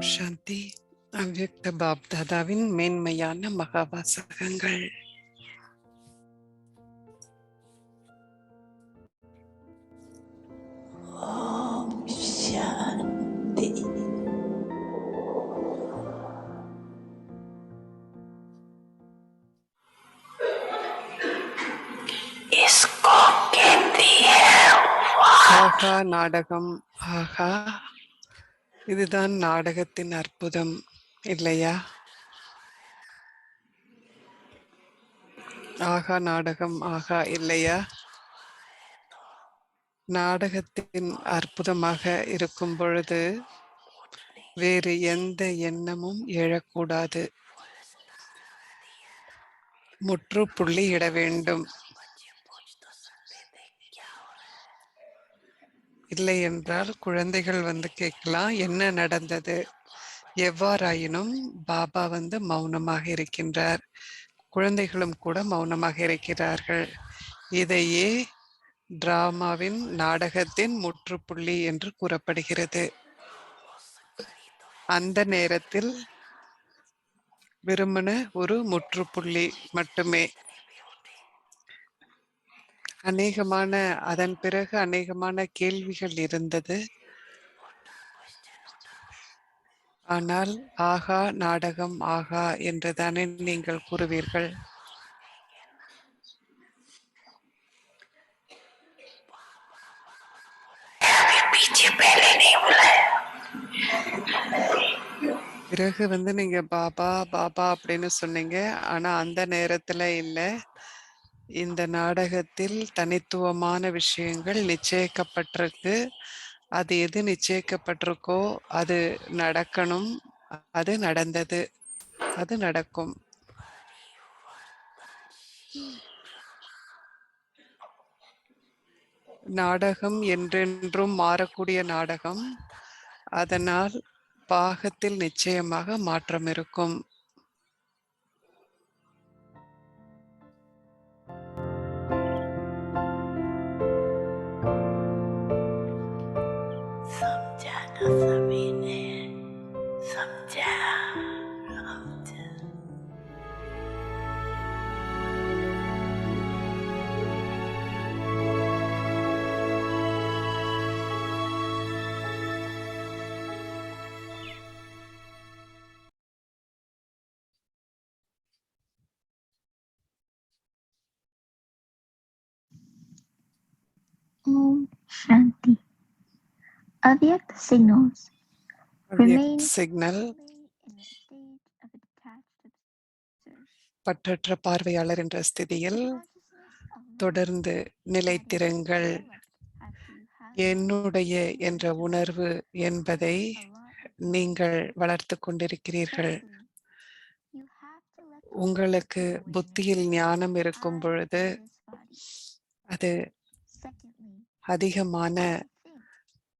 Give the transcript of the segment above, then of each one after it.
சாந்தி. அவ்யக்த பாப்தாதாவின் மேன்மையான மகாவாசகங்கள். शांति। इसको कहती है ஆகா நாடகம். ஆகா, இதுதான் நாடகத்தின் அற்புதம் இல்லையா? ஆகா நாடகம், ஆகா இல்லையா? நாடகத்தின் அற்புதமாக இருக்கும் பொழுது வேறு எந்த எண்ணமும் எழக்கூடாது. முற்றுப்புள்ளி இட வேண்டும். இல்லை என்றால் குழந்தைகள் கேட்கலாம், என்ன நடந்தது? எவ்வாறாயினும் பாபா மௌனமாக இருக்கின்றார், குழந்தைகளும் கூட மௌனமாக இருக்கிறார்கள். இதையே டிராமாவின் நாடகத்தின் முற்றுப்புள்ளி என்று கூறப்படுகிறது. அந்த நேரத்தில் வெறுமன ஒரு முற்றுப்புள்ளி மட்டுமே. அதன் பிறகு அநேகமான கேள்விகள் இருந்தது. ஆனால் ஆகா நாடகம், ஆகா என்றுதானே நீங்கள் கூறுவீர்கள். பிறகு நீங்க பாபா பாபா அப்படின்னு சொன்னீங்க. ஆனா அந்த நேரத்துல இல்ல, இந்த நாடகத்தில் தனித்துவமான விஷயங்கள் நிச்சயிக்கப்பட்டிருக்கு. அது எது நிச்சயிக்கப்பட்டிருக்கோ அது நடக்கணும், அது நடந்தது, அது நடக்கும். நாடகம் என்றென்றும் மாறக்கூடிய நாடகம். அதனால் பாகத்தில் நிச்சயமாக மாற்றம் இருக்கும். Om Shanti. Avyakt signals remain signal in a state of a detached observer. பற்றற்ற பார்வையாளர் என்ற ஸ்திதியில் தொடர்ந்து நிலைத்திருங்கள். என்னுடைய என்ற உணர்வு என்பதை நீங்கள் வளர்த்து கொண்டிருக்கிறீர்கள். உங்களுக்கு புத்தியில் ஞானம் இருக்கும் பொழுது அது அதிகமான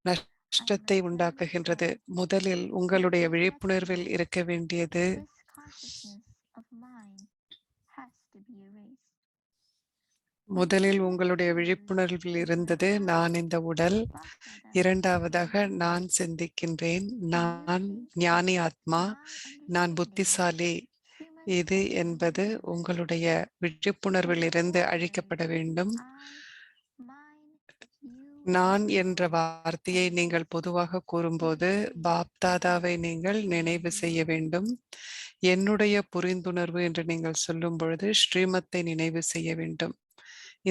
நஷ்டத்தை உண்டாக்குகின்றது. முதலில் உங்களுடைய விழிப்புணர்வில் இருக்க வேண்டியது இருந்தது நான் இந்த உடல். இரண்டாவதாக நான் சிந்திக்கின்றேன், நான் ஞானி ஆத்மா, நான் புத்திசாலி. இது என்பது உங்களுடைய விழிப்புணர்வில் இருந்து அழிக்கப்பட வேண்டும். நான் என்ற வார்த்தையை நீங்கள் பொதுவாக கூறும்போது பாப்தாதாவை நீங்கள் நினைவு செய்ய வேண்டும். என்னுடைய புரிந்துணர்வு என்று நீங்கள் சொல்லும் பொழுது ஸ்ரீமத்தை நினைவு செய்ய வேண்டும்.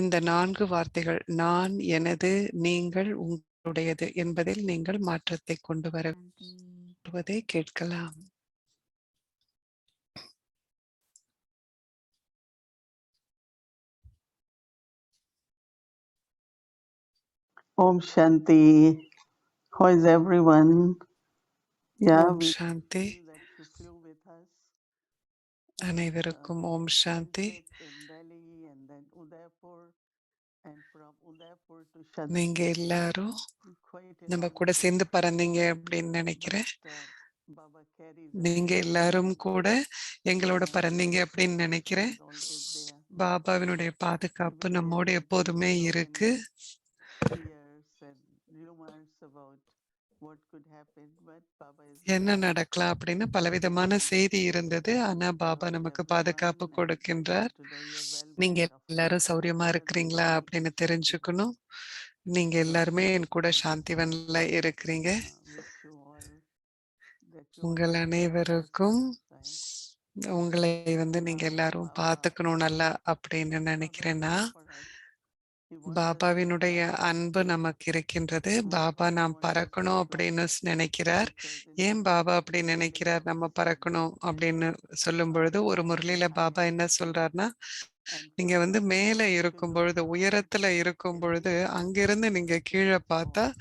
இந்த 4 வார்த்தைகள், நான், எனது, நீங்கள், உங்களுடையது என்பதில் நீங்கள் மாற்றத்தை கொண்டு வருவதை கேட்கலாம். Om Shanti. How is everyone? ஓம் சாந்தி. அனைவருக்கும் ஓம் சாந்தி. நீங்க எல்லாரும் நம்ம கூட சேர்ந்து பறந்தீங்க அப்படின்னு நினைக்கிறேன். நீங்க எல்லாரும் கூட எங்களோட பறந்தீங்க அப்படின்னு நினைக்கிறேன். பாபாவினுடைய பாதுகாப்பு நம்மோடு எப்போதுமே இருக்கு. what could happen, but Baba is என்ன there. நடக்கலாம் அப்படின்னு பலவிதமான செய்தி இருந்தது. ஆனா Good பாபா morning, நமக்கு பாதுகாப்பு everyone, and கொடுக்கின்றார். to the your நீங்க well-being, of எல்லாரும் course. சௌரியமா Let us இருக்கிறீங்களா begin அப்படின்னு chanting. தெரிஞ்சுக்கணும். நீங்க So, எல்லாருமே என் கூட சாந்திவன்ல இருக்கிறீங்க. wish you all that you all உங்கள் take care of அனைவருக்கும் yourselves, right? உங்களை நீங்க Now, எல்லாரும் Baba பார்த்துக்கணும் நல்லா அப்படின்னு has a lot of நினைக்கிறேன்னா, love for us. He wants us to பாபாவினுடைய fly. அன்பு நமக்கு இருக்கின்றது. பாபா He நாம் wants us to பறக்கணும் fly அப்படின்னு நினைக்கிறார். because in ஏன் Baba பாபா அப்படி teaching there is a நினைக்கிறார் நம்ம prophecy பறக்கணும் அப்படின்னு சொல்லும் of பொழுது, ஒரு flying முரளியில பாபா higher. என்ன சொல்றார்னா, And நீங்க மேல if you இருக்கும் look பொழுது, down, உயரத்துல இருக்கும் it பொழுது, feels like அங்கிருந்து நீங்க கீழ it's பார்த்தா, small,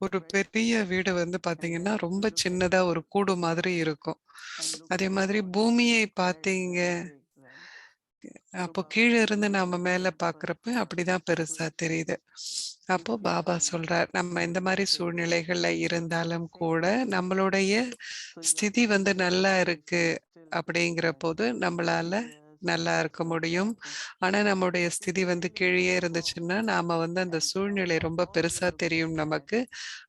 ஒரு very பெரிய small. வீடு And then பார்த்தீங்கன்னா, if you ரொம்ப look at சின்னதா ஒரு earth கூடு மாதிரி இருக்கும். and look அதே மாதிரி below, it பூமியை feels very, பார்த்தீங்க very big, right? So அப்போ Baba கீழ is இருந்து நாம using மேல that பார்க்கிறப்ப அப்படிதான் பெருசா to தெரியுது. be அப்போ பாபா careful சொல்றார், நம்ம இந்த மாதிரி with it. சூழ்நிலைகள்ல Because at the இருந்தாலும் same கூட time, நம்மளுடைய so your ஸ்திதி நல்லா இருக்கு vibration still feels அப்படிங்கிற like போது நம்மளால serious நல்லா and இருக்க முடியும். something. ஆனா நம்முடைய But if ஸ்திதி you really கீழே let go இருந்துச்சுன்னா நாம அந்த and சூழ்நிலை allow ரொம்ப all the பெருசா தெரியும் turbulence there, நமக்கு.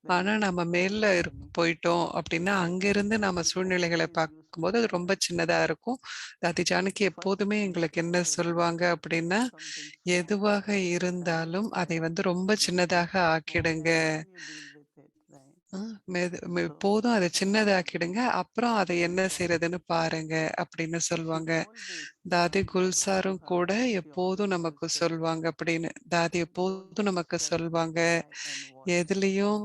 then ஆனா there is நம்ம no மேல Mohini. போயிட்டோம் அப்படின்னா And அங்கிருந்து நம்ம Dadi சூழ்நிலைகளை always used to பார்க்கும்போது அது tell ரொம்ப us சின்னதா இருக்கும். தாதி ஜானகி the first எப்போதுமே thing எங்களுக்கு என்ன whatever சொல்வாங்க அப்படின்னா, something small எதுவாக that இருந்தாலும் அதை let ரொம்ப make it சின்னதாக small ஆக்கிடுங்க. and then you deal with it, right? So போதும் அதை சின்னதாக்கிடுங்க. அப்புறம் அதை என்ன so செய்றதுன்னு பாருங்க அப்படின்னு she சொல்லுவாங்க. always தாதி tells our குல்சாரும் Pradipha, கூட she எப்போதும் always நமக்கு used to சொல்வாங்க அப்படின்னு. தாதி don't எப்போதும் get நமக்கு stuck in சொல்வாங்க, why and what. எதுலயும்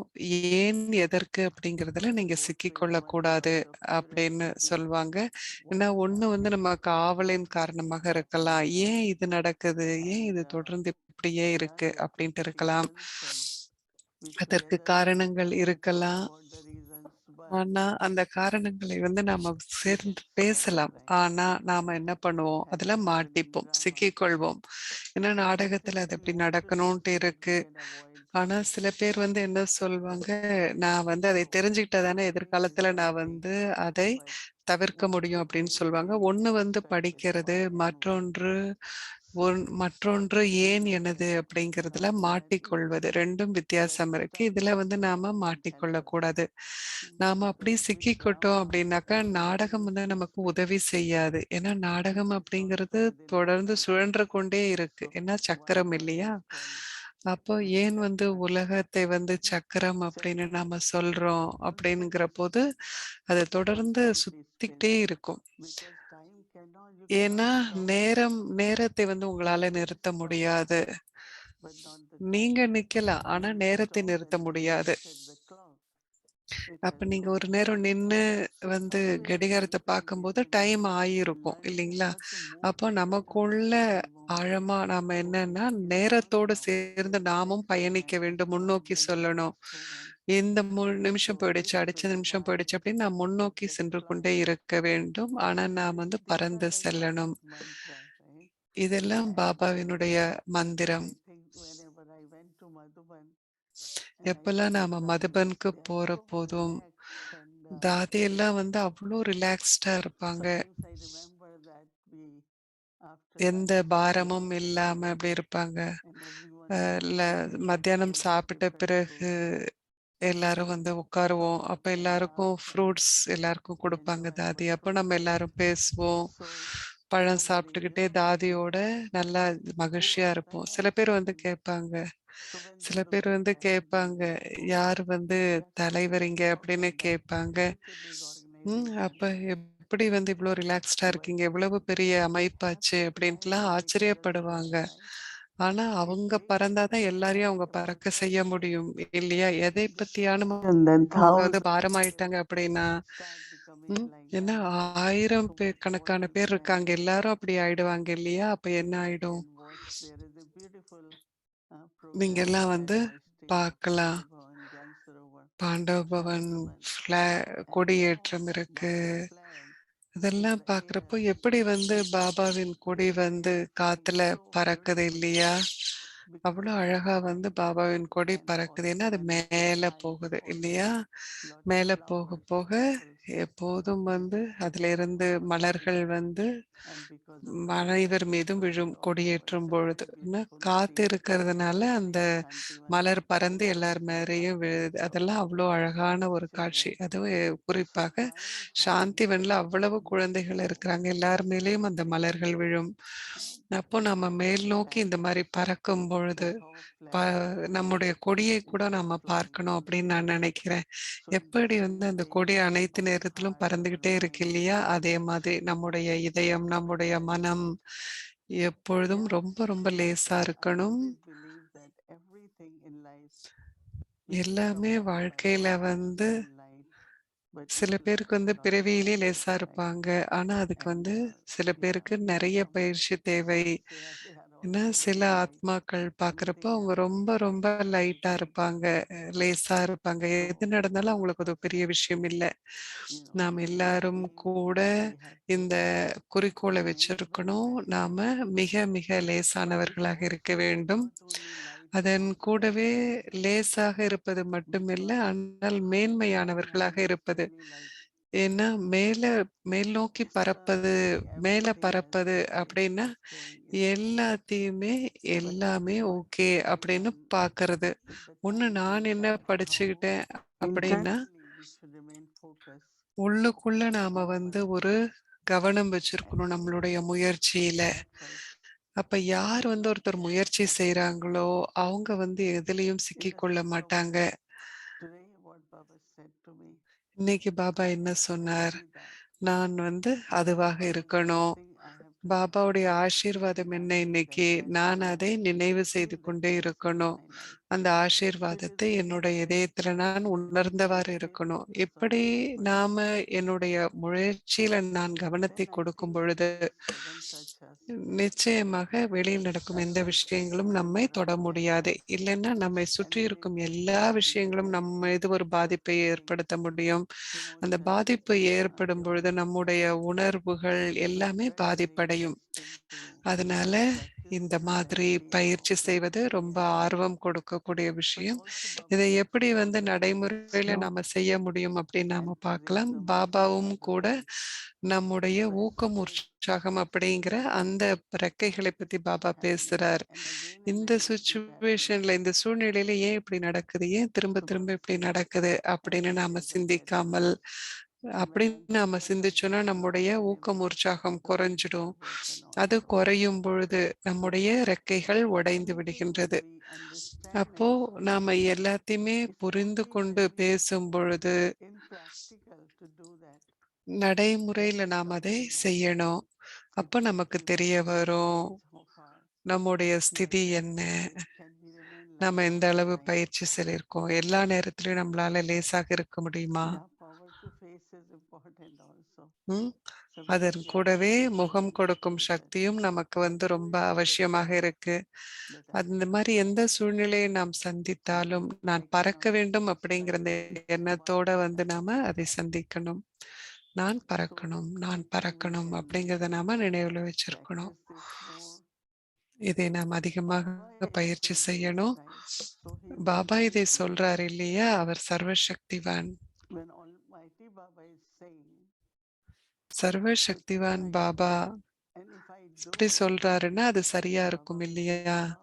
ஏன், எதற்கு அப்படிங்கிறதுல நீங்க Most சிக்கிக்கொள்ளக் everyone கூடாது because of அப்படின்னு curiosity சொல்வாங்க. want ஏன்னா to ஒண்ணு know நமக்கு ஆவலின் காரணமாக what is இருக்கலாம். right. ஏன் இது நடக்குது? ஏன் And இது தொடர்ந்து இப்படியே there are இருக்கு அப்படின்ட்டு இருக்கலாம். justifications and we அதற்கு together காரணங்கள் can talk இருக்கலாம். about the reasons, but ஆனா, அந்த காரணங்களை நாம we get சேர்ந்து stuck, பேசலாம். right? ஆனா, நாம என்ன பண்ணுவோம்? அதுல And actually மாட்டிப்போம், drama. சிக்கிக்கொள்வோம். ஏன்னா நாடகத்துல அது Sometimes we அப்படி want to know நடக்கணும்ட்டு so we இருக்கு. can avoid ஆனா, from it. சில பேர் என்ன சொல்வாங்க, நான் அதை So தெரிஞ்சுக்கிட்டா தானே learning is எதிர்காலத்துல one நான் thing, அதை but தவிர்க்க one முடியும் good அப்படின்னு thing சொல்வாங்க. is we ஒண்ணு get stuck with படிக்கிறது, why and what. மற்றொன்று ஏன் எனது அப்படிங்கிறதுல That is மாட்டிக்கொள்வது. 2ம் get வித்தியாசம் இருக்கு. stuck இதுல so நாம it won't help மாட்டிக்கொள்ளக் us. கூடாது. நாம அப்படி Because with சிக்கிக்கிட்டோம் drama, அப்படின்னாக்கா, நாடகம் நமக்கு உதவி செய்யாது. ஏன்னா நாடகம் it's also அப்படிங்கிறது within our தொடர்ந்து control. சுழன்று கொண்டே இருக்கு. So ஏன்னா one சக்கரம் word இல்லையா? is called அப்போ ஏன் chakra. உலகத்தை சக்கரம் அப்படின்னு Chakra நாம சொல்றோம் won't let அப்படிங்கிற us போது, அது தொடர்ந்து constantly spin சுத்திக்கிட்டே இருக்கும். because you ஏன்னா cannot stop it, நேரத்தை உங்களால you can நிறுத்த stop முடியாது. time but not the நீங்க time. நிக்கலாம். ஆனா நேரத்தை So நிறுத்த when we முடியாது. look at the clock, it அப்ப has நீங்க so ஒரு many நேரம் நின்னு so it's always கடிகாரத்த பார்க்கும்போது increasing. டைம் ஆயிருக்கும் Learning இல்லீங்களா? how to move அப்போ with the நமக்குள்ள time and moment. ஆழமா நாம So என்னன்னா, in the நேரத்தோடு now, சேர்ந்து நாமும் next பயணிக்க moment, வேண்டும். one முன்னோக்கி minute, and சொல்லணும். so on. இந்த நிமிஷம் So போயிடுச்சு, this அடுத்த is நிமிஷம் why போயிடுச்சு அப்படின்னு நாம் with முன்னோக்கி the சென்று clock, கொண்டே இருக்க வேண்டும். ஆனா நாம் these are பறந்து like செல்லணும். Baba's mantras, right? இதெல்லாம் And பாபாவினுடைய மந்திரம். I think whenever I went to Madhuban and I எப்பெல்லாம் see நாம Dadi, மதுபனுக்கு they are போற so போதும், relaxed and தாதி எல்லாம் அவ்வளோ ரிலாக்ஸ்டா இருப்பாங்க. sometimes I remember that we after எந்த lunch பாரமும் இல்லாம அப்படி இருப்பாங்க. and everyone அ will ல give மத்தியானம் us சாப்பிட்ட different பிறகு fruits எல்லாரும் so உட்காருவோம். we அப்ப can எல்லாருக்கும் laugh and ஃப்ரூட்ஸ் எல்லாருக்கும் குடுப்பாங்க enjoy தாதி. our அப்ப நம்ம progress. எல்லாரும் பேசுவோம். So பழம் somebody சாப்பிட்டுக்கிட்டே தாதியோட நல்லா who மகிழ்ச்சியா was இருப்போம். சில relaxed பேர் and கேட்பாங்க. so when they சில look பேர் at that கேட்பாங்க, they go யார் that's the தலைவர் இங்க level of அப்படின்னு கேட்பாங்க. conducted is organization. அப்ப எப்படி இவ்ளோ ரிலாக்ஸ்டா But இருக்கீங்க? எவ்வளவு பெரிய have அமைப்பாச்சு to fly அப்படின்ட்டுலாம் to make others fly, ஆச்சரியப்படுவாங்க. right? ஆனா It அவங்க takes பறந்தா தான் எல்லாரையும் அவங்க about பறக்க செய்ய 10 முடியும் இல்லையா? எதை this பத்தியான and then அவங்க thousands பாரமாயிட்டாங்க அப்படின்னா, start becoming like ஏன்னா that. 1000 So பேர் much கணக்கான water பேர் there, இருக்காங்க. எல்லாரும் அப்படி ஆயிடுவாங்க இல்லையா? அப்ப என்ன we ஆயிடும்? can watch. There is a beautiful நீங்க program எல்லாம் at my state of பார்க்கலாம். Pandav Bhavan, Gyan Sarovar, Pandava Pawan Shanthavan, and கொடியேற்றம் இருக்கு. Baba's flag in இதெல்லாம் the பார்க்குறப்போ air. எப்படி பாபாவின் கொடி It's காத்துல so பறக்குது beautiful இல்லையா? அவ்வளோ because அழகா பாபாவின் கொடி and பறக்குது. ஏன்னா also அது when we feel மேல high, போகுது also இல்லையா? lot of மேல போக flowers, போக petals எப்போதும் அதிலிருந்து மலர்கள் and because of that, அனைவர் மீதும் today விழும் also a கொடியேற்றும் பொழுது. very beautiful காத்து scene இருக்கிறதுனால அந்த in Shantivan மலர் பறந்து where எல்லார் மேலேயும் விழுது. அதெல்லாம் அவ்வளோ அழகான ஒரு காட்சி. children. அதுவும் So குறிப்பாக my happiness சாந்திவன்ல அவ்வளவு is குழந்தைகள் more இருக்கிறாங்க. எல்லார் மேலேயும் அந்த மலர்கள் விழும். அப்போ நம்ம மேல் நோக்கி இந்த than மாதிரி பறக்கும் a பொழுது photo of ப flag நம்முடைய கொடியை கூட which is நம்ம flying. பார்க்கணும் அப்படின்னு நான் நினைக்கிறேன். So in the எப்படி same அந்த way, கொடி அனைத்து our நேரத்திலும் heart, our பறந்துகிட்டே இருக்கு mind, இல்லையா? அதே மாதிரி நம்முடைய இதயம், நம்முடைய மனம் எப்பொழுதும் yeah. ரொம்ப ரொம்ப லேசா I இருக்கணும். always believe that everything in life may எல்லாமே become வாழ்க்கையில very light, but if சில you பேருக்கு practice பிறவியிலே it லேசா right, இருப்பாங்க. ஆனா அதுக்கு and சில yeah, பேருக்கு நெறைய some பயிற்சி தேவை. souls they are ஏன்னா also சில very light. ஆத்மாக்கள் பார்க்குறப்போ Anything அவங்க happens, ரொம்ப they ரொம்ப feel very லைட்டா big. இருப்பாங்க. லேசா இருப்பாங்க. எது So நடந்தாலும் all of அவங்களுக்கு அது us பெரிய have விஷயம் to, இல்ல. நாம் எல்லாரும் say கூட that we have to இந்த குறிக்கோள remain very, வச்சிருக்கணும். very நாம light. மிக மிக But it லேசானவர்களாக இருக்க also வேண்டும். not only light but அதன் also கூடவே intelligent, லேசாக இருப்பது மட்டுமில்ல, because ஆனால் flying மேன்மையானவர்களாக alone is இருப்பது. really like ஏன்னா மேல் நோக்கி பறப்பது, disturbing மேல everything else பறப்பது that is அப்படின்னா, going in the world. எல்லாத்தையுமே But எல்லாமே what ஓகே I அப்படின்னு learned பார்க்கறது. with the ஒண்ணு time நான் is என்ன that how படிச்சுக்கிட்டேன் அப்படின்னா, internally we should remain focused உள்ளுக்குள்ள நாம on our ஒரு கவனம் and வச்சிருக்கணும் நம்மளுடைய முயற்சியில. effort. அப்ப யார் ஒருத்தர் முயற்சி செய்றாங்களோ, அவங்க எதுலயும் சிக்கிக்கொள்ள Irrespective of மாட்டாங்க. today, what Baba said to me, இன்னைக்கு பாபா என்ன I will சொன்னார்? be that. நான் அதுவாக So இருக்கணும். something I have to பாபாவுடைய keep ஆசீர்வாதம் என்ன remembering இன்னைக்கு? நான் that அதை I நினைவு செய்து feel that கொண்டே blessing in இருக்கணும். my life. அந்த So it is ஆசீர்வாதத்தை very என்னுடைய important இதயத்துல நான் to உணர்ந்தவாறு stay இருக்கணும். focused on எப்படி our effort. நாம என்னுடைய முயற்சியில நான் கவனத்தை Then I கொடுக்கும் feel the பொழுது, things doesn't touch us. நிச்சயமாக வெளியில் நடக்கும் எந்த விஷயங்களும் நம்மை தொட Around us. முடியாது. இல்லைன்னா நம்மை And சுற்றி then it இருக்கும் brings எல்லா happiness, விஷயங்களும் நம்ம மீது ஒரு பாதிப்பை suffering, ஏற்படுத்த முடியும். அந்த emotion, பாதிப்பு ஏற்படும் joy. பொழுது நம்முடைய உணர்வுகள் So it's எல்லாமே very, very பாதிப்படையும். interesting to அதனால practice இந்த this மாதிரி correctly and பயிற்சி also செய்வது stay ரொம்ப happy. ஆர்வம் கொடுக்கக்கூடிய But விஷயம். also Baba இதை said எப்படி something very நடைமுறையில interesting நாம செய்ய முடியும் அப்படின்னு and நாம to raise பார்க்கலாம். the morale பாபாவும் of the கூட world. நம்முடைய ஊக்கம், Yesterday, உற்சாகம் அப்படிங்கிற அந்த ரெக்கைகளை பத்தி பாபா happening, பேசுறார். and again and இந்த again it is happening. சிச்சுவேஷன்ல, இந்த சூழ்நிலையில ஏன் இப்படி நடக்குது? ஏன் திரும்ப So திரும்ப Baba இப்படி said, நடக்குது? have அப்படின்னு நாம patience and சிந்திக்காமல், bearable. And when I அப்படின்னு feel நாம that I'm சிந்திச்சோம்னா going wrong நம்முடைய ஊக்கம், anyway, உற்சாகம் the wings குறைஞ்சிடும். are broken அது also. குறையும் பொழுது நம்முடைய So ரெக்கைகள் உடைந்து anything that விடுகின்றது. we understand அப்போ and speak, நாம எல்லாத்தையுமே it's புரிந்து only கொண்டு when பேசும் பொழுது, in practical to do that, then நடைமுறையில we நாம் come அதை to know. செய்யணும். It அப்ப makes நமக்கு me தெரிய very வரும் grateful so far நம்முடைய that ஸ்திதி என்ன, can we remain light நம்ம எந்த all the அளவு time. பயிற்சி செஞ்சிருக்கோம், எல்லா நேரத்திலயும் நம்மளால லேசாக இருக்க முடியுமா? Yeah, power to face is important also. ம். Sometimes அதன் we have கூடவே very முகம் difficult கொடுக்கும் situations. சக்தியும் நமக்கு So ரொம்ப it is அவசியமாக better இருக்கு. that I அந்த மாதிரி எந்த சூழ்நிலையை நாம் சந்தித்தாலும், நான் பறக்க cannot வேண்டும் reach அப்படிங்கிற right அந்த away, but எண்ணத்தோட I நாம will அதை try. சந்திக்கணும். நான் So பறக்கணும், நான் I think we பறக்கணும் can அப்படிங்கிறத நாம நினைவுல வச்சிருக்கணும். practice this more. இதை நாம் Baba அதிகமாக is பயிற்சி saying this, செய்யணும். right? So he is Baba இதை infinity. சொல்றாரு இல்லையா? அவர் சர்வசக்திவான். When Almighty Baba is saying, if சர்வசக்திவான் I Baba and if I do இப்படி it, சொல்றாருன்னா அது சரியா Baba இருக்கும் will give இல்லையா? me power.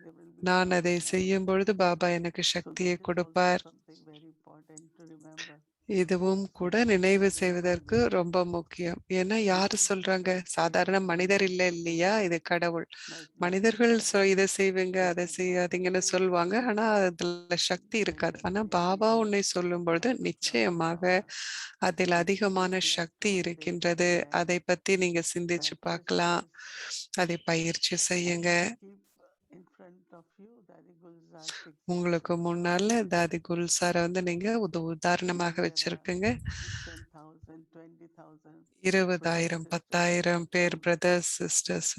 There will be நான் அதை strength. செய்யும் பொழுது பாபா எனக்கு So சக்தியை that is also கொடுப்பார். something very important to remember. இதுவும் கூட நினைவு That செய்வதற்கு ரொம்ப முக்கியம். ஏன்னா யாரு even சொல்றாங்க? when சாதாரண we மனிதர் have இல்ல to do இல்லையா? இது கடவுள். like மனிதர்கள் practical, இதை செய்வீங்க, we அதை can follow செய்யாதீங்கன்னு very சொல்லுவாங்க. easily ஆனா அதுல சக்தி and இருக்காது. ஆனா very பாபா easy உன்னை சொல்லும் பொழுது accomplish lot of நிச்சயமாக power. அதில் அதிகமான It's like Sakthi one day இருக்கின்றது. going back, அதை பத்தி நீங்க சிந்திச்சு practice பார்க்கலாம். this. அதை பயிற்சி I செய்யுங்க. want to keep in front of you Daddy Gulzar picture. உங்களுக்கு முன்னால தாதி குல்சார நீங்க உதாரணமாக When there are வச்சிருக்குங்க. 10,000, 20,000 brothers, 20,000 sisters, 10,000 பேர் பிரதர்ஸ் சிஸ்டர்ஸ்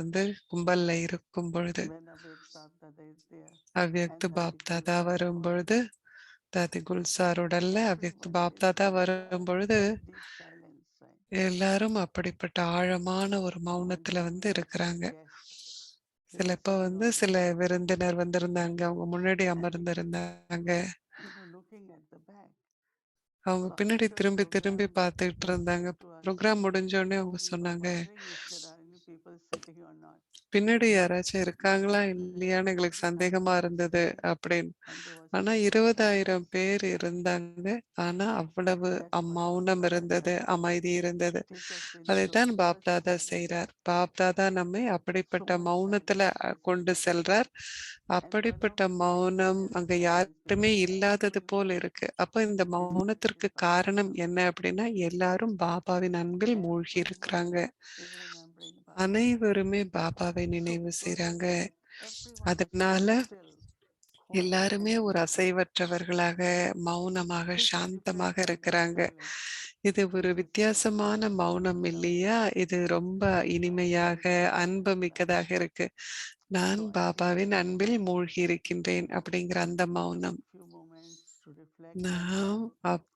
கும்பல்ல இருக்கும் பொழுது, when Abhay Bab Dada is there Avyakt and Dadi Bap Dada Gulzar வரும் body, பொழுது, தாதி குல்சார் உடல்ல Avyakt everyone Bap is Dada in வரும் பொழுது, deep silence, right? எல்லாரும் அப்படிப்பட்ட ஆழமான ஒரு When மௌனத்துல some இருக்கிறாங்க. guests, they were சிலப்போ sitting on the சில back விருந்தினர் வந்திருந்தாங்க. அவங்க முன்னாடி and அமர்ந்திருந்தாங்க. looking at the back. அவங்க So பின்னாடி after திரும்பி திரும்பி program, பார்த்துக்கிட்டு he இருந்தாங்க. came to us ப்ரோக்ராம் முடிஞ்ச உடனே and அவங்க we were சொன்னாங்க, wondering if there are any people sitting or not. பின்னாடி யாராச்சும் இருக்காங்களா இல்லையான்னு எங்களுக்கு 20,000 சந்தேகமா people இருந்தது there, அப்படின்னு. and there was ஆனா so much 20,000 silence. பேர் இருந்தாங்க. ஆனா அவ்வளவு That's what மௌனம் Baptada இருந்தது, does. அமைதி இருந்தது. Take us into அதைத்தான் such பாப்தாதா silence, செய்றார். பாப்தாதா நம்மை so அப்படிப்பட்ட much மௌனத்துல silence in his கொண்டு presence. செல்றார். And one of அப்படிப்பட்ட the மௌனம் reasons அங்க silence யாருமே because இல்லாதது போல் everyone இருக்கு. அப்ப இந்த is touched மௌனத்திற்கு by காரணம் Baba. என்ன அப்படின்னா, எல்லாரும் பாபாவின் அன்பில் மூழ்கி Everyone இருக்கிறாங்க. is remembering Baba. அனைவருமே பாபாவை So நினைவு because of செய்றாங்க. that, everyone is so அதனால still, quiet, எல்லாருமே at ஒரு peace. அசைவற்றவர்களாக, மௌனமாக, This is சாந்தமாக different kind of இருக்கிறாங்க. silence. இது ஒரு This is வித்தியாசமான மௌனம் very இல்லையா? loving. இது ரொம்ப இனிமையாக, Very, very அன்பு loving. மிக்கதாக இருக்கு. நான் So I think பாபாவின் அன்பில் மூழ்கி இருக்கின்றேன் அப்படிங்கிற அந்த we can மௌனம். take few moments to reflect on that நாம்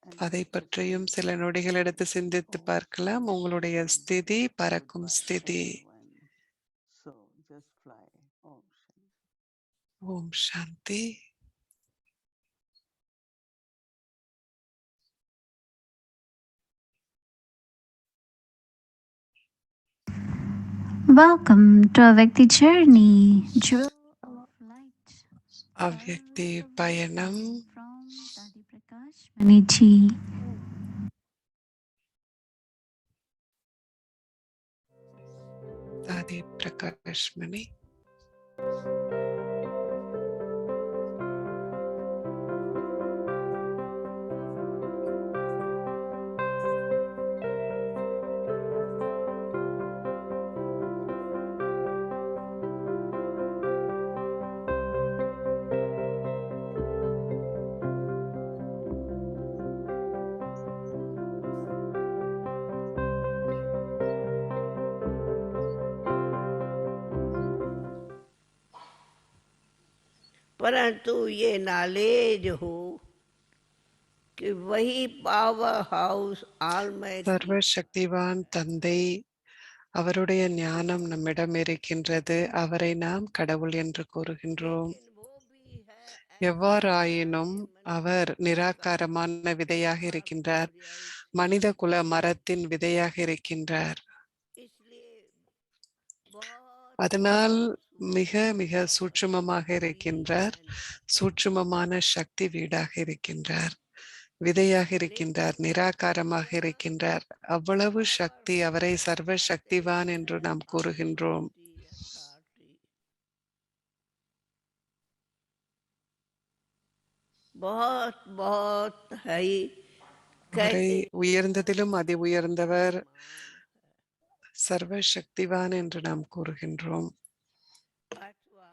and அதை just பற்றியும் repeat. சில நொடிகள் எடுத்து சிந்தித்து Om பார்க்கலாம். உங்களுடைய Shanti. ஸ்திதி பறக்கும் Goodbye, ஸ்திதி. everyone. So just fly. Om Shanti. Om Shanti. Welcome to a Vyakti journey, jewel of light. அவ்யக்தி Pearls of பயணம். wisdom from Dadi Prakash Maniji. தாதி பிரகாஷ் மணி. परंतु ये नॉलेज हो कि वही पावर हाउस ऑलमाइटी சர்வ சக்திவான் தந்தை, அவருடைய ஞானம் நம்மிடம் இருக்கின்றது. அவரை நாம் கடவுள் என்று கூறுகின்றோம். लेकिन वो भी है ऐसे எவ்வாறாயினும் सामान्य அவர் मनुष्य का நிராகாரமான விதையாக और இருக்கின்றார். पर्यायी மனித सीड குல மரத்தின் விதையாக இருக்கின்றார். इसलिए बहुत அதனால் बहुत மிக सूक्ष्म மிக शक्ति சூட்சுமமாக बीज இருக்கின்றார். है निराकार சூட்சுமமான சக்தி வீடாக இருக்கின்றார், விதையாக இருக்கின்றார், लेकिन நிராகாரமாக यह இருக்கின்றார். அவ்வளவு पावर சக்தி, அவரை हाउस சர்வ कहते சக்திவான் என்று हैं நாம் கூறுகின்றோம். ऑलमाइटी अथॉरिटी बहुत बहुत है அவரை कहते உயர்ந்ததிலும் அதி உயர்ந்தவர், शक्तिमान சர்வ சக்திவான் என்று நாம் கூறுகின்றோம். अथवा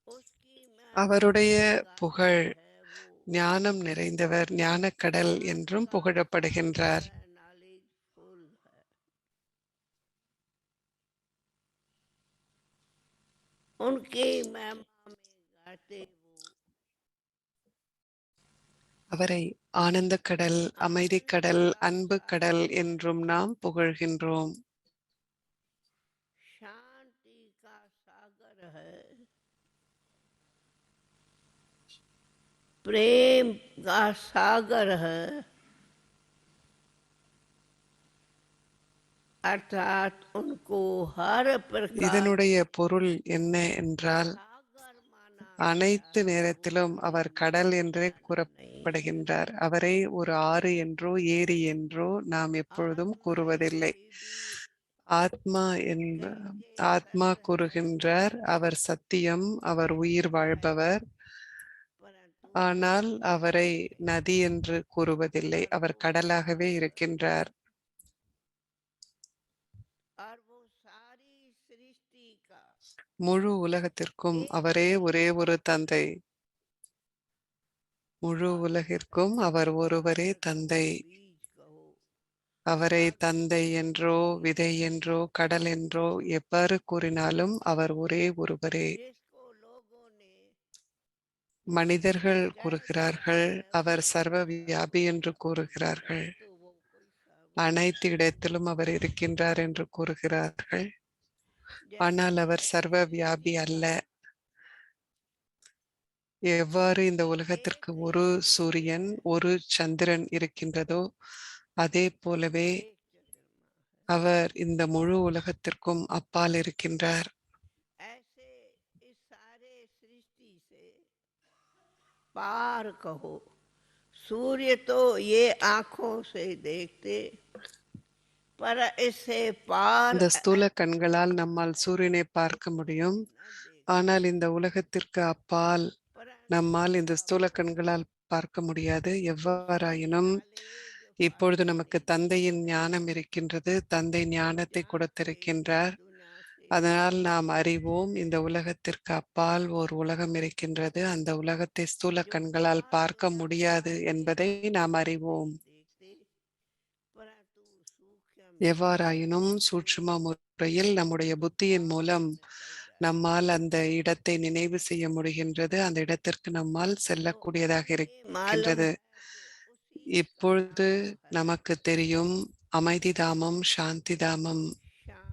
उसकी महिमा அவருடைய गाते புகழ் हैं वो ஞானம் நிறைந்தவர், ஞானக்கடல் ज्ञान என்றுम का புகழப்படுகின்றார். सागर है नॉलेजफुल है उनकी महिमा में गाते वो அவரை ஆனந்த கடல், அமைதி आनंद கடல், का அன்பு கடல் सागर என்றும் நாம் புகழ்கின்றோம். शांति का सागर है प्रेम का सागर है अर्थात उनको हर प्रकार இதனுடைய பொருள் என்ன என்றால், सागर माना அனைத்து गया நேரத்திலும் उसमें அவர் கடல் என்றே विभाजन नहीं है கூறப்படுகின்றார். அவரை ஒரு ஆறு என்றோ ஏரி என்றோ நாம் எப்பொழுதும் आत्मा கூறுவதில்லை. सीधी ஆத்மா कह के ஆத்மா सत्य है கூறுகின்றார், அவர் சத்தியம், அவர் உயிர் வாழ்பவர். परंतु ஆனால் नदी அவரை कहते हैं நதி என்று கூறுவதில்லை. और அவர் वो கடலாகவே सागर இருக்கின்றார். और वो सारी सृष्टि का முழு உலகத்திற்கும் அவரே एक ஒரே ஒரு தந்தை. முழு और உலகிற்கும் அவர் ஒருவரே सागर कहो தந்தை. बीज कहो அவரை सागर தந்தை कहो என்றோ, नदी விதை कहो என்றோ, கடல் என்றோ எவ்வாறு கூறினாலும் அவர் ஒரே ஒருவரே. जिसको लोगों ने மனிதர்கள் कह दिया கூறுகிறார்கள், है वो அவர் சர்வ வியாபி என்று सर्वव्यापी கூறுகிறார்கள். परंतु वो कोई सर्वव्यापी அனைத்து இடத்திலும் அவர் இருக்கின்றார் என்று கூறுகிறார்கள். जैसे ஆனால் அவர் कहते சர்வ हैं வியாபி அல்ல. इंसान எவ்வாறு இந்த உலகத்திற்கு ஒரு சூரியன் ஒரு சந்திரன் இருக்கின்றதோ அதே போலவே एक चंद्रमा है। அவர் இந்த முழு உலகத்திற்கும் அப்பால் இருக்கின்றார். ऐसे इस सारे सृष्टि से पार कहो। सूर्य तो ये आंखों से देखते, पर इससे पार இந்த ஸ்தூல கண்களால் நம்மால் சூரியனை பார்க்க முடியும். न ஆனால் देखते, இந்த உலகத்திற்கு அப்பால் परंतु நம்மால் இந்த ஸ்தூல बाबा கண்களால் பார்க்க முடியாது. बुद्धि எவ்வாறாயினும் वाले जो இப்பொழுது फादर நமக்கு देते தந்தையின் हैं, ஞானம் இருக்கின்றது. தந்தை वो ஞானத்தை जानते इस கொடுத்திருக்கின்றார். दुनिया से அதனால் पार நாம் அறிவோம் இந்த உலகத்திற்கு அப்பால் ஒரு உலகம் இருக்கின்றது. அந்த உலகத்தை ஸ்தூல जो கண்களால் बाहर பார்க்க दुनिया முடியாது का ये என்பதை நாம் आंखों से அறிவோம். देखते, परंतु सूक्ष्म எவ்வாறாயினும் से சூட்சும முறையில் நம்முடைய புத்தியின் மூலம் पार चल जाते। நம்மால் அந்த இடத்தை நினைவு செய்ய முடிகின்றது. அந்த இடத்திற்கு நம்மால் तो செல்லக்கூடியதாக अब ये मालूम இருக்கின்றது. है कि उसी का இப்பொழுது नाम है நமக்கு தெரியும் அமைதி தாமம், சாந்தி தாமம். शांति धाम।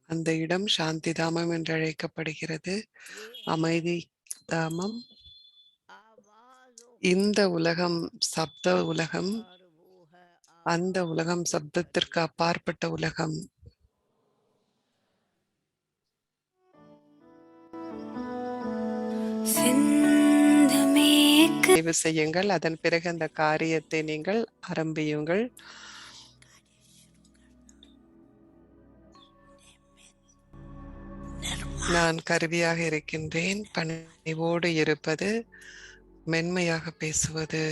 அந்த இடம் சாந்தி தாமம் என்று அழைக்கப்படுகிறது. ये है அமைதி தாமம். आवाजों இந்த உலகம் சப்த உலகம். और वो है அந்த உலகம் आवाज சப்தத்திற்கு அப்பாற்பட்ட உலகம். நிறைவு செய்யுங்கள். அதன் பிறகு அந்த காரியத்தை நீங்கள் ஆரம்பியுங்கள். நான் கருவியாக இருக்கின்றேன். பணிவோடு இருப்பது, மென்மையாக பேசுவது.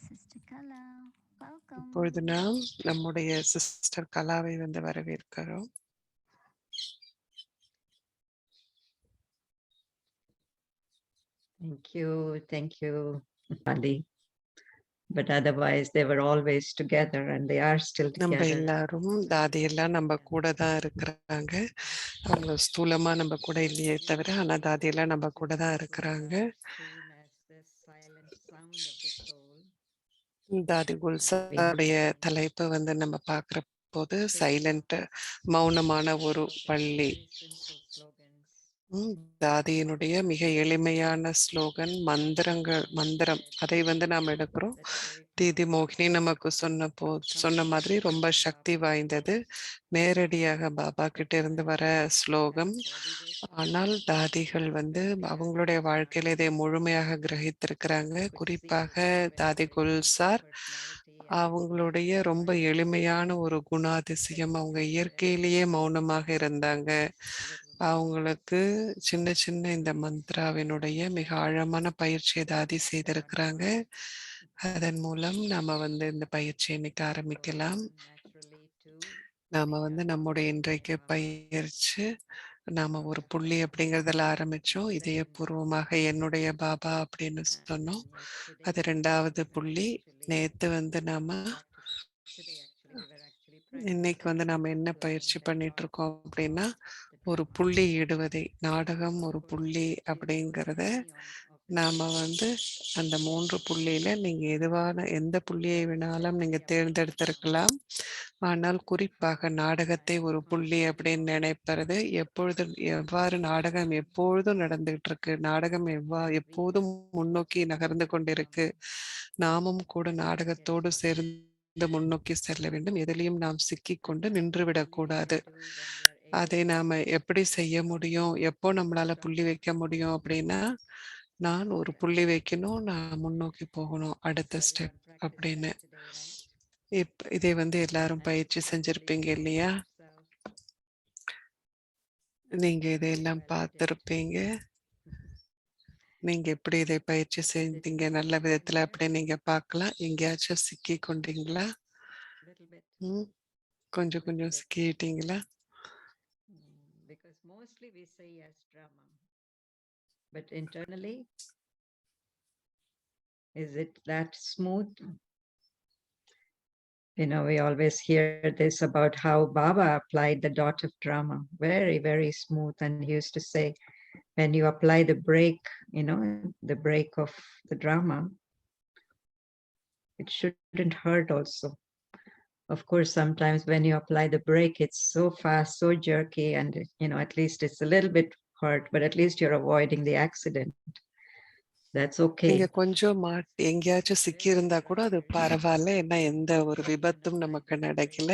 Sister Kala, welcome. இப்பொழுது நாம் நம்முடைய சிஸ்டர் கலாவை வந்து வரவேற்கிறோம். Thank you, Adi. But otherwise, they were always together and they are still நம்ம together. எல்லாரும் தாதி எல்லாம் நம்ம கூட தான் இருக்கிறாங்க. அவங்க ஸ்தூலமா நம்ம கூட இல்லையே தவிர, ஆனா தாதி எல்லாம் நம்ம கூட தான் இருக்கிறாங்க. Theme as the silent sound of the soul. தாதி குல்சாவுடைய தலைப்பு வந்து நம்ம பார்க்குற போது சைலண்ட், மௌனமான ஒரு பள்ளி. Simple slogans. தாதியினுடைய மிக எளிமையான ஸ்லோகன், மந்திரம். அதை வந்து நாம் எடுக்கிறோம். தீதி மோகினி நமக்கு சொன்ன மாதிரி ரொம்ப சக்தி வாய்ந்தது. நேரடியாக பாபா கிட்ட இருந்து வர ஸ்லோகம். ஆனால் தாதிகள் வந்து அவங்களுடைய வாழ்க்கையில இதை முழுமையாக கிரகித்திருக்கிறாங்க. குறிப்பாக தாதி குல்சார் அவங்களுடைய ரொம்ப எளிமையான ஒரு குணாதிசயம். அவங்க இயற்கையிலேயே மௌனமாக இருந்தாங்க. அவங்களுக்கு சின்ன சின்ன இந்த மந்த்ராவினுடைய மிக ஆழமான பயிற்சியை தாதி செய்திருக்கிறாங்க. அதன் மூலம் நாம வந்து இந்த பயிற்சி இன்னைக்கு ஆரம்பிக்கலாம். நாம வந்து நம்முடைய இன்றைக்கு பயிற்சி நாம ஒரு புள்ளி அப்படிங்கிறதுல ஆரம்பிச்சோம். இதயபூர்வமாக என்னுடைய பாபா அப்படின்னு சொன்னோம். அது 2வது புள்ளி. நேத்து வந்து நாம இன்னைக்கு வந்து நாம என்ன பயிற்சி பண்ணிட்டு இருக்கோம் அப்படின்னா, ஒரு புள்ளி இடுவதை, நாடகம் ஒரு புள்ளி அப்படிங்கிறத நாம வந்து அந்த 3 புள்ளியில நீங்க எந்த புள்ளியை வேணாலும் நீங்க தேர்ந்தெடுத்திருக்கலாம். ஆனால் குறிப்பாக நாடகத்தை ஒரு புள்ளி அப்படின்னு நினைப்பது, எவ்வாறு நாடகம் எப்பொழுதும் நடந்துகிட்டு இருக்கு, நாடகம் எப்போதும் முன்னோக்கி நகர்ந்து கொண்டிருக்கு. நாமும் கூட நாடகத்தோடு சேர்ந்து முன்னோக்கி செல்ல வேண்டும். எதிலையும் நாம் சிக்கிக்கொண்டு நின்றுவிடக்கூடாது. அதை நாம எப்படி செய்ய முடியும், எப்போ நம்மளால புள்ளி வைக்க முடியும் அப்படின்னா, நான் ஒரு புள்ளி வைக்கணும், நான் முன்னோக்கி போகணும் அடுத்த ஸ்டெப் அப்படின்னு. இதை வந்து எல்லாரும் பயிற்சி செஞ்சிருப்பீங்க இல்லையா? நீங்க இதையெல்லாம் பார்த்திருப்பீங்க. நீங்க எப்படி இதை பயிற்சி செஞ்சீங்க நல்ல விதத்துல அப்படின்னு நீங்க பார்க்கலாம். எங்கேயாச்சும் சிக்கி கொண்டீங்களா? கொஞ்சம் கொஞ்சம் சிக்கிட்டீங்களா? Because mostly we say as drama, but internally, is it that smooth? We always hear this about how Baba applied the dot of drama, very, very smooth. And he used to say, when you apply the break, the break of the drama, it shouldn't hurt also. Of course, sometimes when you apply the brake, it's so fast, so jerky, and at least it's a little bit hurt, but at least you're avoiding the accident. That's okay. நீங்க கொஞ்சம் எங்கேயாச்சும் சிக்கியிருந்தா கூட அது பரவாயில்ல. ஏன்னா எந்த ஒரு விபத்தும் நமக்கு நடக்கல.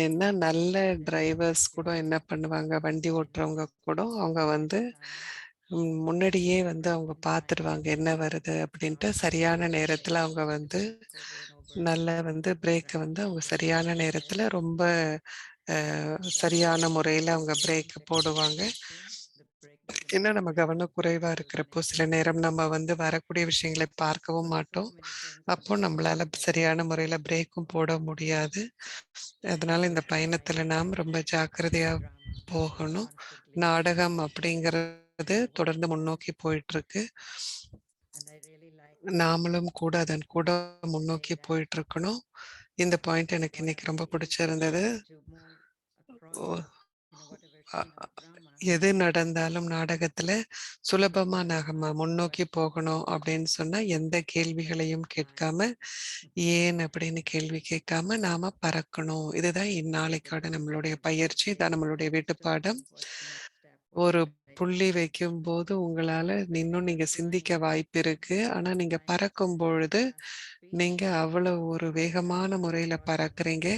ஏன்னா நல்ல டிரைவர்ஸ் கூட என்ன பண்ணுவாங்க, வண்டி ஓட்டுறவங்க கூட அவங்க வந்து முன்னாடியே வந்து அவங்க பார்த்துடுவாங்க என்ன வருது அப்படின்ட்டு. சரியான நேரத்துல அவங்க வந்து நல்ல வந்து பிரேக்கை வந்து அவங்க சரியான நேரத்துல ரொம்ப சரியான முறையில அவங்க பிரேக் போடுவாங்க. ஏன்னா நம்ம கவனக்குறைவா இருக்கிறப்போ சில நேரம் நம்ம வந்து வரக்கூடிய விஷயங்களை பார்க்கவும் மாட்டோம். அப்போ நம்மளால சரியான முறையில பிரேக்கும் போட முடியாது. அதனால இந்த பயணத்துல நாம் ரொம்ப ஜாக்கிரதையா போகணும். நாடகம் அப்படிங்கிறது தொடர்ந்து முன்னோக்கி போயிட்டு இருக்கு. நாமளும் கூட அதன் கூட முன்னோக்கி போயிட்டு இருக்கணும். இந்த பாயிண்ட் எனக்கு இன்னைக்கு ரொம்ப பிடிச்சிருந்தது. எது நடந்தாலும் நாடகத்துல சுலபமா நாம முன்னோக்கி போகணும் அப்படின்னு சொன்னா எந்த கேள்விகளையும் கேட்காம ஏன் அப்படின்னு கேள்வி கேட்காம நாம பறக்கணும். இதுதான் இந்நாளைக்கான நம்மளுடைய பயிற்சி. இதான் நம்மளுடைய வீட்டுப்பாடம். ஒரு புள்ளி வைக்கும் போது உங்களால இன்னும் நீங்க சிந்திக்க வாய்ப்பு இருக்கு. ஆனா நீங்க பறக்கும் பொழுது நீங்க அவ்வளவு ஒரு வேகமான முறையில பறக்குறீங்க.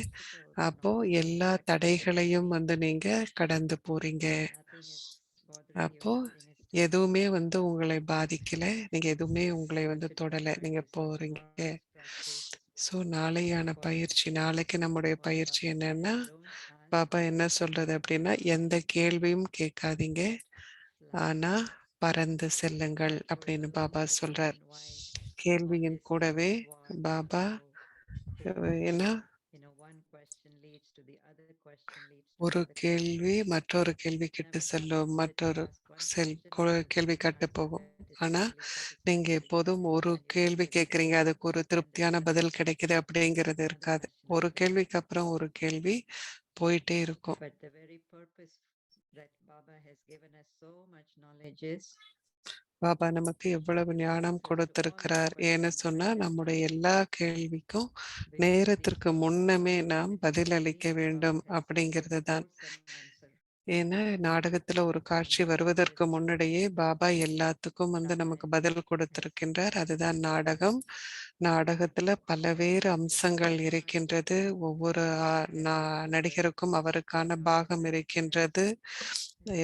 அப்போ எல்லா தடைகளையும் வந்து நீங்க கடந்து போறீங்க. அப்போ எதுவுமே வந்து உங்களை பாதிக்கல. நீங்க எதுவுமே உங்களை வந்து தொடல. நீங்க போறீங்க. ஸோ நாளையான பயிற்சி நாளைக்கு நம்முடைய பயிற்சி என்னன்னா, பாபா என்ன சொல்றது அப்படின்னா, எந்த கேள்வியும் கேட்காதீங்க. ஆனா பறந்து செல்லுங்கள் அப்படின்னு பாபா சொல்றார். கேள்வியின் கூடவே பாபா என்ன ஒரு கேள்வி மற்றொரு கேள்வி கிட்ட செல்லும், மற்றொரு கேள்வி கட்டு போகும். ஆனா நீங்க எப்போதும் ஒரு கேள்வி கேட்குறீங்க, அதுக்கு ஒரு திருப்தியான பதில் கிடைக்குது அப்படிங்கிறது இருக்காது. ஒரு கேள்விக்கு அப்புறம் ஒரு கேள்வி போயிட்டே இருக்கும். பாபா நமக்கு எவ்வளவு ஞானம் கொடுத்திருக்கிறார். ஏன்னு சொன்னா நம்முடைய எல்லா கேள்விக்கும் நேரத்திற்கு முன்னமே நாம் பதில் அளிக்க வேண்டும் அப்படிங்கிறது தான். ஏன்னா நாடகத்துல ஒரு காட்சி வருவதற்கு முன்னாடியே பாபா எல்லாத்துக்கும் வந்து நமக்கு பதில் கொடுத்திருக்கின்றார். அதுதான் நாடகம். நாடகத்துல பலவேறு அம்சங்கள் இருக்கின்றது. ஒவ்வொரு நடிகருக்கும் அவருக்கான பாகம் இருக்கின்றது.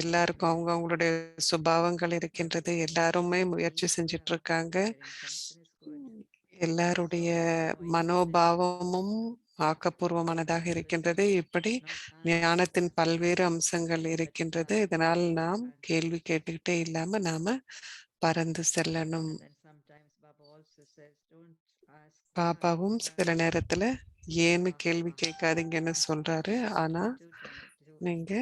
எல்லாருக்கும் அவங்க அவங்களுடைய சுபாவங்கள் இருக்கின்றது. எல்லாருமே முயற்சி செஞ்சுட்டு இருக்காங்க. எல்லாருடைய மனோபாவமும் ஆக்கப்பூர்வமானதாக இருக்கின்றது. இப்படி ஞானத்தின் பல்வேறு அம்சங்கள் இருக்கின்றது. இதனால் நாம் கேள்வி கேட்டுக்கிட்டே இல்லாம நாம பறந்து செல்லணும். பாபாவும் சில நேரத்துல ஏன்னு கேள்வி கேட்காதீங்கன்னு சொல்றாரு. ஆனா நீங்க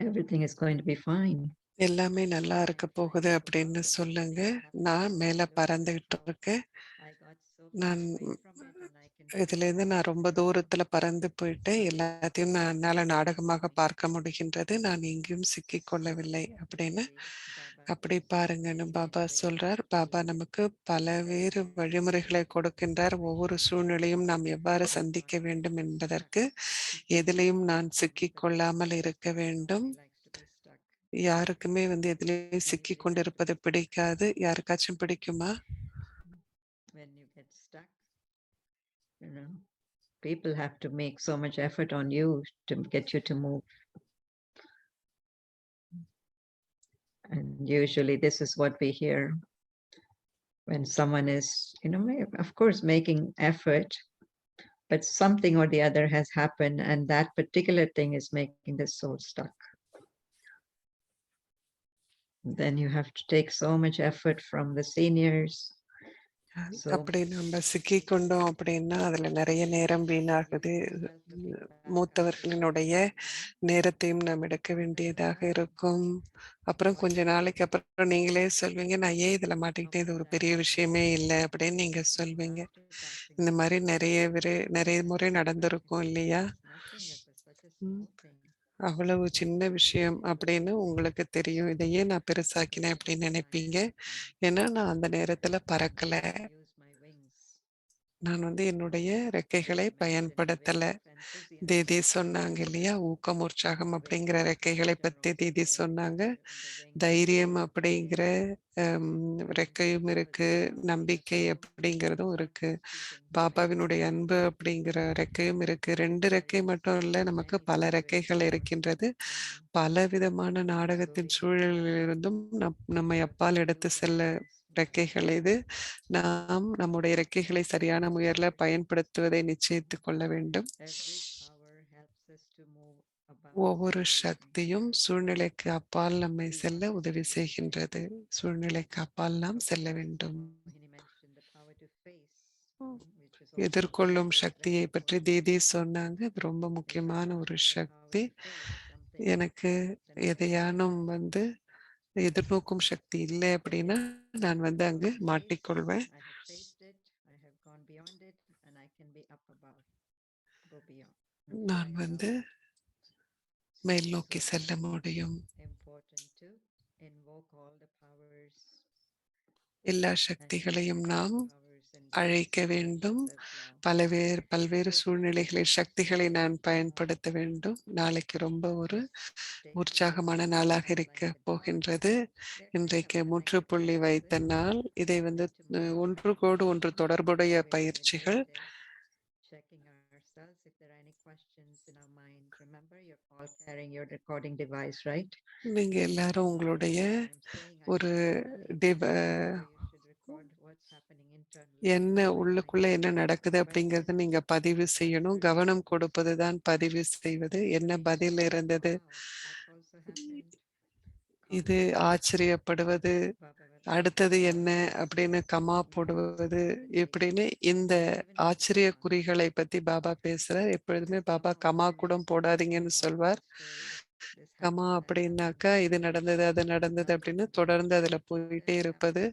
everything is going to be fine. எல்லாமே நல்லா இருக்க போகுது அப்படின்னு சொல்லுங்க. நான் மேல பறந்துகிட்டு இருக்கேன். நான் இதுலேருந்து நான் ரொம்ப தூரத்துல பறந்து போயிட்டேன். எல்லாத்தையும் என்னால நாடகமாக பார்க்க முடிகின்றது. நான் எங்கேயும் சிக்கிக் கொள்ளவில்லை அப்படின்னு. அப்படி பாருங்கன்னு பாபா சொல்றார். பாபா நமக்கு பலவேறு வழிமுறைகளை கொடுக்கின்றார். ஒவ்வொரு சூழ்நிலையும் நாம் எவ்வாறு சந்திக்க வேண்டும் என்பதற்கு. எதிலையும் நான் சிக்கிக் கொள்ளாமல் இருக்க வேண்டும். யாருக்குமே வந்து எதிலையும் சிக்கிக் கொண்டிருப்பது பிடிக்காது. யாருக்காச்சும் பிடிக்குமா? People have to make so much effort on you to get you to move. And usually this is what we hear when someone is, of course, making effort, but something or the other has happened, and that particular thing is making the soul stuck. Then you have to take so much effort from the seniors. அப்படி நம்ம சிக்கிக்கொண்டோம் அப்படின்னா அதுல நிறைய நேரம் வீணாகுது. மூத்தவர்களினுடைய நேரத்தையும் நாம் எடுக்க வேண்டியதாக இருக்கும். அப்புறம் கொஞ்ச நாளைக்கு அப்புறம் நீங்களே சொல்வீங்க, நான் ஏன் இதுல மாட்டிக்கிட்டேன், இது ஒரு பெரிய விஷயமே இல்லை அப்படின்னு நீங்க சொல்வீங்க. இந்த மாதிரி நிறைய முறை நடந்திருக்கும் இல்லையா? அவ்வளவு சின்ன விஷயம் அப்படின்னு உங்களுக்கு தெரியும். இதையே நான் பெருசாக்கினேன் அப்படின்னு நினைப்பீங்க. ஏன்னா நான் அந்த நேரத்துல பறக்கல. நான் வந்து என்னுடைய ரெக்கைகளை பயன்படுத்தல. தீதி சொன்னாங்க இல்லையா, ஊக்கம் உற்சாகம் அப்படிங்கிற ரெக்கைகளை பத்தி தீதி சொன்னாங்க. தைரியம் அப்படிங்கிற ரெக்கையும் இருக்கு, நம்பிக்கை அப்படிங்கிறதும் இருக்கு, பாபாவினுடைய அன்பு அப்படிங்கிற ரெக்கையும் இருக்கு. 2 ரெக்கை மட்டும் இல்ல, நமக்கு பல ரெக்கைகள் இருக்கின்றது. பலவிதமான நாடகத்தின் சூழலிலிருந்தும் நம்மை அப்பால் எடுத்து செல்ல ரெக்கைகள் இது. நாம் நம்முடைய ரெக்கைகளை சரியான முறையில பயன்படுத்துவதை நிச்சயித்துக் கொள்ள வேண்டும். ஒவ்வொரு சக்தியும் சூழ்நிலைக்கு அப்பால் நம்மை செல்ல உதவி செய்கின்றது. சூழ்நிலைக்கு அப்பால் நாம் செல்ல வேண்டும். எதிர்கொள்ளும் சக்தியை பற்றி தீதி சொன்னாங்க. அது ரொம்ப முக்கியமான ஒரு சக்தி. எனக்கு எதையானும் வந்து எதிர்நோக்கும் சக்தி இல்லை அப்படின்னா நான் வந்து அங்கு மாட்டிக்கொள்வேன். நான் வந்து மேல் நோக்கி செல்ல முடியும். எல்லா சக்திகளையும் நாம் அழைக்க வேண்டும். பல்வேறு சூழ்நிலைகளில் சக்திகளை நான் பயன்படுத்த வேண்டும். நாளைக்கு ரொம்ப ஒரு உற்சாகமான நாளாக இருக்க போகின்றது. இன்றைக்கு முற்றுப்புள்ளி வைத்த நாள். இதை வந்து ஒன்றுக்கோடு ஒன்று தொடர்புடைய பயிற்சிகள். நீங்க எல்லாரும் உங்களுடைய ஒரு என்ன உள்ளுக்குள்ள என்ன நடக்குது அப்படிங்கறத நீங்க பதிவு செய்யணும். கவனம் கொடுப்பதுதான் பதிவு செய்வது. என்ன பதில் இருந்தது, இது ஆச்சரியப்படுவது, அடுத்தது என்ன அப்படின்னு கமா போடுவது, இப்படின்னு இந்த ஆச்சரிய குறிகளை பத்தி பாபா பேசுறார். எப்பொழுதுமே பாபா கமா கூட போடாதீங்கன்னு சொல்வார். கமா அப்படின்னாக்கா இது நடந்தது அது நடந்தது அப்படின்னு தொடர்ந்து அதுல போயிட்டே இருப்பது.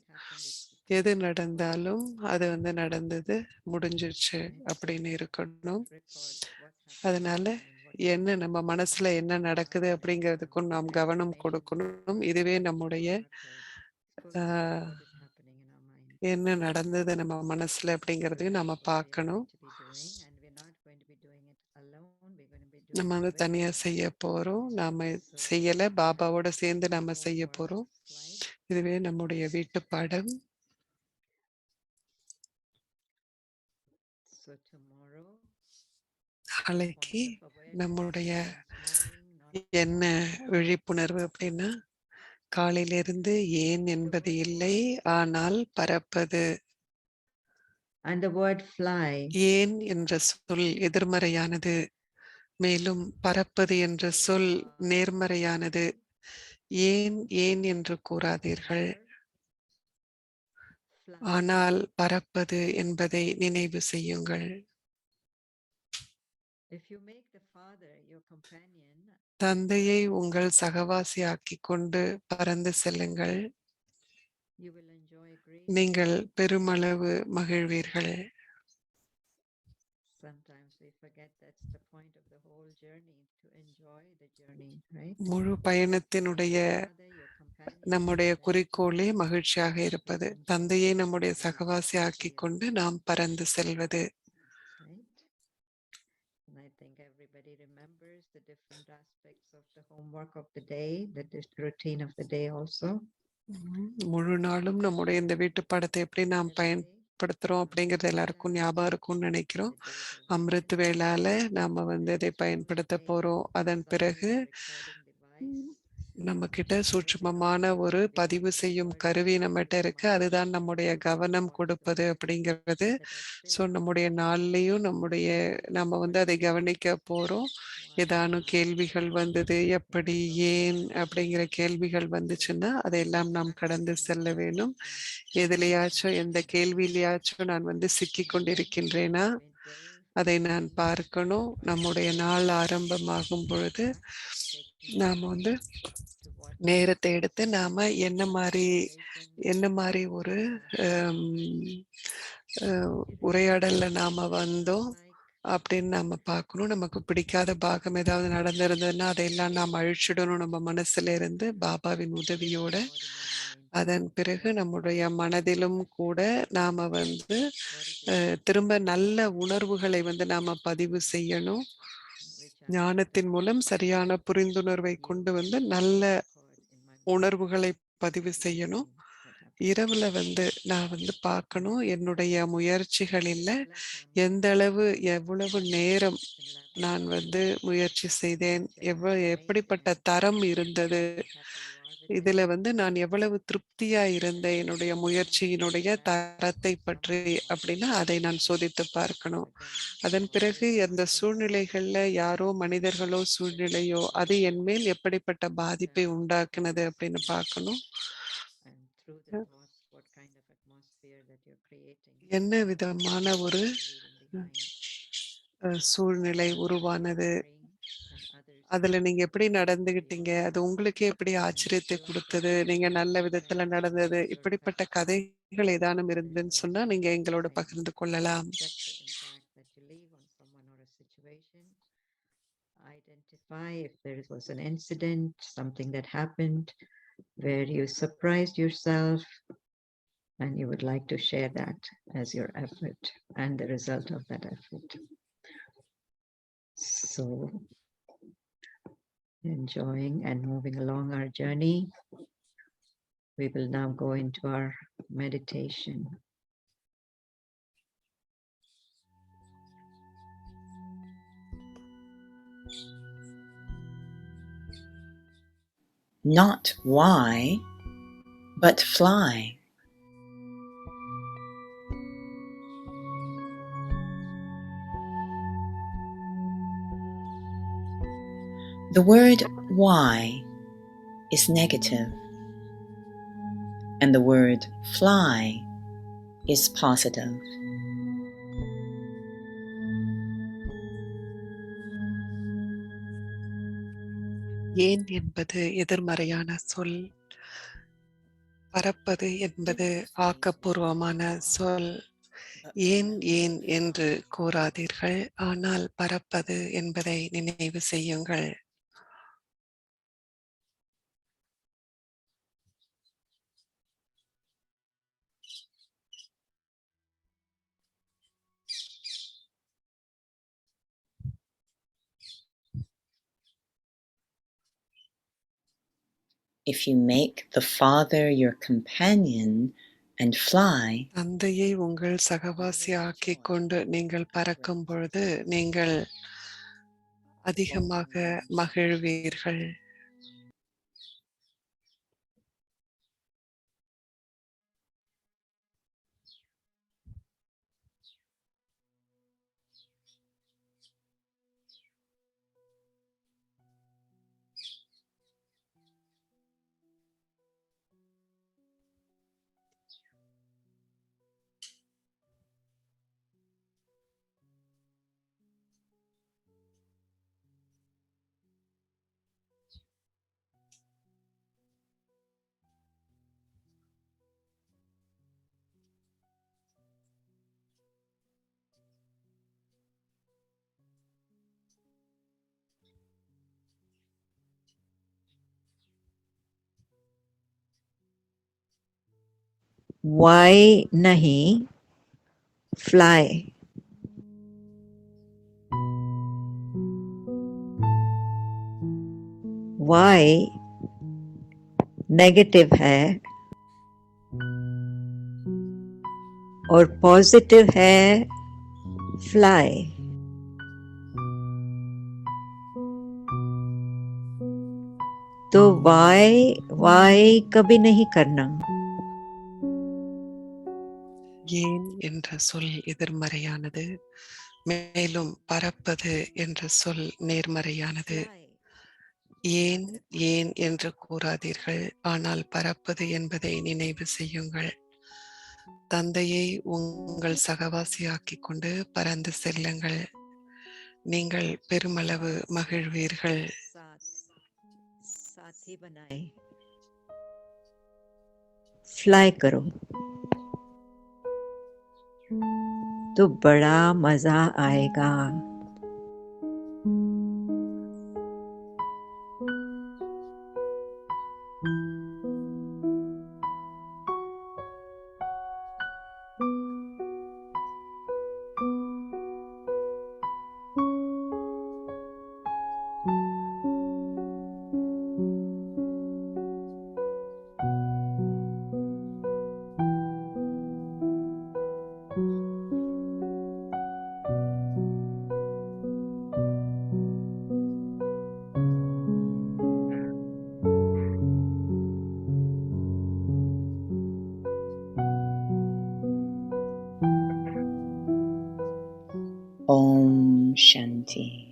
எது நடந்தாலும் அது வந்து நடந்தது, முடிஞ்சிருச்சு அப்படின்னு இருக்கணும். அதனால என்ன நம்ம மனசுல என்ன நடக்குது அப்படிங்கிறதுக்கும் நாம் கவனம் கொடுக்கணும். இதுவே நம்முடைய என்ன நடந்தது நம்ம மனசுல அப்படிங்கிறதையும் நாம பார்க்கணும். நம்ம வந்து தனியா செய்ய போறோம். நாம செய்யல, பாபாவோட சேர்ந்து நாம செய்ய போறோம். இதுவே நம்முடைய வீட்டு பாடம். நாளைக்கு நம்முடைய என்ன விழிப்புணர்வு அப்படின்னா, காலையிலிருந்து ஏன் என்பது இல்லை, ஆனால் பறப்பது. ஏன் என்ற சொல் எதிர்மறையானது, மேலும் பறப்பது என்ற சொல் நேர்மறையானது. ஏன் ஏன் என்று கூறாதீர்கள், ஆனால் பறப்பது என்பதை நினைவு செய்யுங்கள். தந்தையை உங்கள் சகவாசி ஆக்கிக் கொண்டு பறந்து செல்லுங்கள். நீங்கள் பெருமளவு மகிழ்வீர்கள். முழு பயணத்தினுடைய நம்முடைய குறிக்கோளே மகிழ்ச்சியாக இருப்பது. தந்தையை நம்முடைய சகவாசி ஆக்கிக் கொண்டு நாம் பறந்து செல்வது. முழு நாளும் நம்முடைய இந்த வீட்டு பாடத்தை எப்படி நாம் பயன்படுத்துறோம் அப்படிங்கிறது எல்லாருக்கும் ஞாபகம் இருக்கும்னு நினைக்கிறோம். அமிர்த் வேளால நாம வந்து இதை பயன்படுத்த போறோம். அதன் பிறகு நம்ம கிட்ட சூட்சுமமான ஒரு பதிவு செய்யும் கருவி நம்மகிட்ட இருக்கு. அதுதான் நம்முடைய கவனம் கொடுப்பது அப்படிங்கிறது. ஸோ நம்முடைய நாள்லையும் நம்ம வந்து அதை கவனிக்க போறோம். ஏதானும் கேள்விகள் வந்தது, எப்படி, ஏன் அப்படிங்கிற கேள்விகள் வந்துச்சுன்னா அதையெல்லாம் நாம் கடந்து செல்ல வேணும். எதுலையாச்சும் எந்த கேள்வியிலையாச்சும் நான் வந்து சிக்கி கொண்டிருக்கின்றேனா அதை நான் பார்க்கணும். நம்முடைய நாள் ஆரம்பமாகும் பொழுது நாம் வந்து நேரத்தை எடுத்து நாம என்ன மாதிரி ஒரு உரையாடல்ல நாம வந்தோம் அப்படின்னு நாம பார்க்கணும். நமக்கு பிடிக்காத பாகம் ஏதாவது நடந்திருந்ததுன்னா அதையெல்லாம் நாம் அழிச்சிடணும் நம்ம மனசுல இருந்து பாபாவின் உதவியோட. அதன் பிறகு நம்முடைய மனதிலும் கூட நாம திரும்ப நல்ல உணர்வுகளை நாம பதிவு செய்யணும். ஞானத்தின் மூலம் சரியான புரிந்துணர்வை கொண்டு நல்ல உணர்வுகளை பதிவு செய்யணும். இரவுல நான் பார்க்கணும் என்னுடைய முயற்சிகளில் எந்த அளவு எவ்வளவு நேரம் நான் முயற்சி செய்தேன், எப்படிப்பட்ட தரம் இருந்தது, இதுல நான் எவ்வளவு திருப்தியா இருந்தேன் என்னுடைய முயற்சியினுடைய தரத்தை பற்றி அப்படின்னா அதை நான் சோதித்து பார்க்கணும். அதன் பிறகு அந்த சூழ்நிலைகள்ல யாரோ மனிதர்களோ சூழ்நிலையோ அது என் மேல் எப்படிப்பட்ட பாதிப்பை உண்டாக்குனது அப்படின்னு பார்க்கணும். என்ன விதமான ஒரு சூழ்நிலை உருவானது, அதுல நீங்க எப்படி நடந்துகிட்டீங்க, அது உங்களுக்கே எப்படி ஆச்சரியத்தை கொடுத்தது, நீங்க நல்ல விதத்துல நடந்தது, இப்படிப்பட்ட கதைகள் ஏதானும் இருந்ததுன்னு சொன்னா நீங்க எங்களோட பகிர்ந்து கொள்ளலாம். Identify if there was an incident, something that happened where you surprised yourself and you would like to share that as your effort and the result of that effort. So, enjoying and moving along our journey, we will now go into our meditation. Not why, but fly. The word why is negative, and the word fly is positive. ஏன் என்பது எதிர்மறையான சொல், பறப்பது என்பது ஆக்கப்பூர்வமான சொல். ஏன் ஏன் என்று கூறாதீர்கள், ஆனால் பறப்பது என்பதை நினைவு செய்யுங்கள். If you make the Father your companion and fly, தந்தையை உங்கள் சகவாசி ஆக்கிக் கொண்டு நீங்கள் பறக்கும் பொழுது நீங்கள் அதிகமாக மகிழ்வீர்கள். Why nahi fly? Why negative है और पॉजिटिव है फ्लाई। तो वाई कभी नहीं करना। ஏன் என்ற சொல் எதிர்மறையானது, மேலும் பறப்பது என்ற சொல் நேர்மறையானது. ஏன் ஏன் என்று கூறாதீர்கள், ஆனால் பறப்பது என்பதை நினைவு செய்யுங்கள். தந்தையை உங்கள் சகவாசியாக்கிக் கொண்டு பறந்து செல்லுங்கள், நீங்கள் பெருமளவு மகிழ்வீர்கள். साथी बनाए फ्लाई करो तो बड़ा मजा आएगा। Om Shanti.